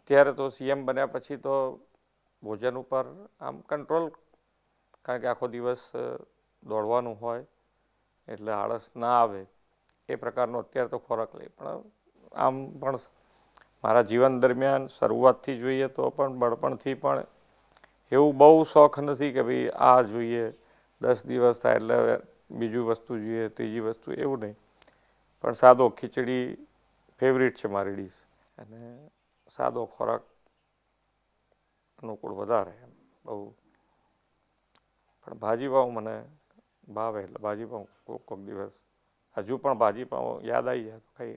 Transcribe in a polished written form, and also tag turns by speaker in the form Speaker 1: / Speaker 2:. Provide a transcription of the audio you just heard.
Speaker 1: અત્યારે તો સીએમ બન્યા પછી તો ભોજન ઉપર આમ કંટ્રોલ, કારણ કે આખો દિવસ દોડવાનું હોય એટલે આળસ ના આવે એ પ્રકારનો અત્યારે તો ખોરાક લે. પણ આમ પણ મારા જીવન દરમિયાન શરૂઆતથી જોઈએ તો પણ બળપણથી પણ એવું બહુ શોખ નથી કે ભાઈ આ જોઈએ, 10 દિવસ થાય એટલે બીજું વસ્તુ જોઈએ, ત્રીજી વસ્તુ, એવું નહીં. પણ સાદો ખીચડી ફેવરિટ છે મારી ડીશ, અને સાદો ખોરાક અનુકૂળ વધારે એમ બહુ. પણ ભાજીપાઉં મને ભાવે એટલે ભાજીપાઉં કોક દિવસ, હજુ પણ ભાજીપાઉં યાદ આવી જાય તો ખાઈ.